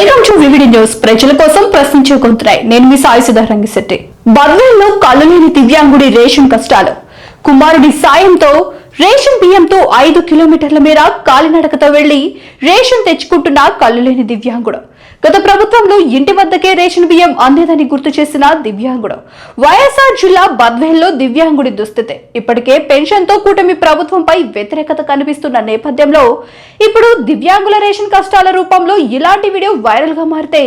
Welcome to VVD news. ప్రజల కోసం ప్రశ్నించే గొంతురాయ్. నేను మీ సాయి సుధారంగిశెట్టి. బద్వేల్లో కళ్ళు లేని దివ్యాంగుడి రేషన్ కష్టాలు. కుమారుడి సాయంతో రేషన్ బియ్యంతో 5 కిలోమీటర్ల మేర కాలినడకతో వెళ్లి రేషన్ తెచ్చుకుంటున్న కళ్ళు లేని దివ్యాంగుడు. గత ప్రభుత్వంలో ఇంటి వద్దకే రేషన్ బియ్యం అందేదని గుర్తు చేసిన దివ్యాంగుడు. వైఎస్ఆర్ జిల్లా బద్వేల్లో దివ్యాంగుడి దుస్థితి. ఇప్పటికే పెన్షన్ తో కూటమి ప్రభుత్వంపై వ్యతిరేకత కనిపిస్తున్న నేపథ్యంలో ఇప్పుడు దివ్యాంగుల రేషన్ కష్టాల రూపంలో ఇలాంటి వీడియో వైరల్ గా మారితే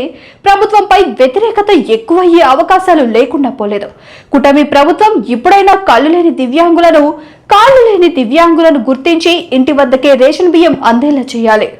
ప్రభుత్వంపై వ్యతిరేకత ఎక్కువయ్యే అవకాశాలు లేకుండా పోలేదు. కూటమి ప్రభుత్వం ఇప్పుడైనా కాళ్ళు లేని దివ్యాంగులను గుర్తించి ఇంటి వద్దకే రేషన్ బియ్యం అందేలా చేయాలి.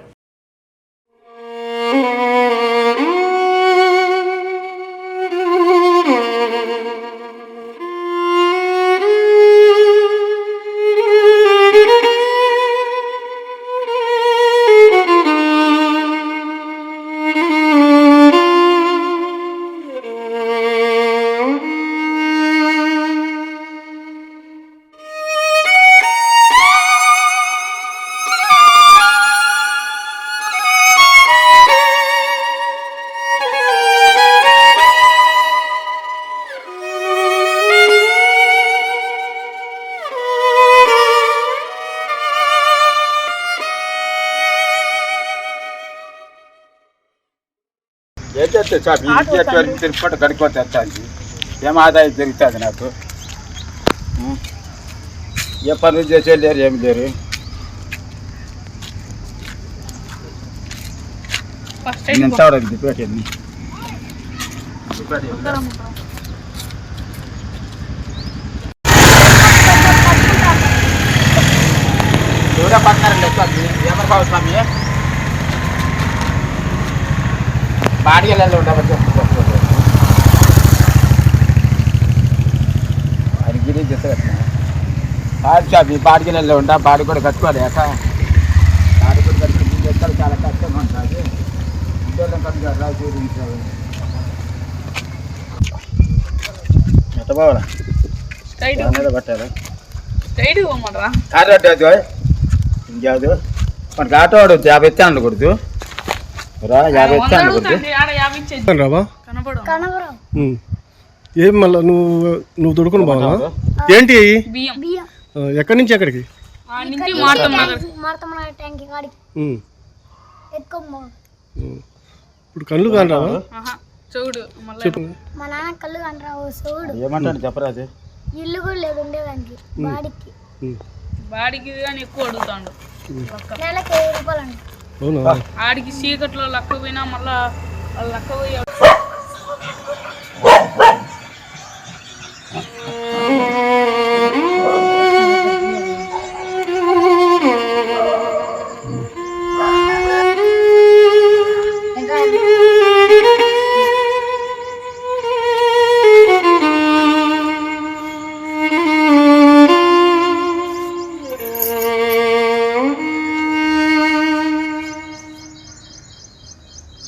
ఏదైతే సార్ తిరుపతి గడిపోతే వస్తుంది. ఏం ఆదాయం జరుగుతుంది నాకు? ఏ పనులు చేసే లేరు, ఏమి లేరు. నేను చూడండి పెట్టండి ఎవరో పడతారండి. ఏమన్నా కావాలి స్వామి? బాడిగలలో ఉండవచ్చు అది గిరి చేస్తా షాప్ బాడిగలలో ఉండ బాడి కూడా కట్టుకోలేక బాడి కూడా కట్టుకుని చేస్తారు. చాలా కష్టంగా ఉంటుంది. ఉద్యోగం కట్టుకోవాలి. ఎట్ట బావాలా పట్టాలి కారు అడ్డు ఇంకాదు మనకి ఆటో వాడు 50 ఇస్తే అనకూడదు. ఏం మళ్ళా నువ్వు తొడుకుని బాగా ఏంటి? ఎక్కడి నుంచి ఎక్కడికి? ఇప్పుడు కళ్ళు కానరావా? చెప్పు. మా నాన్న కళ్ళు కానరావు. చూడు ఏమంటాను చెప్పరాదు. ఇల్లు కూడా లేదు ఉండేదానికి. బాడికి కానీ ఎక్కువ అడుగుతాడు. నెలకి 1000 రూపాయలు అండి. ఆడికి చీకట్లో లక్క పోయినా మళ్ళా లక్క పోయి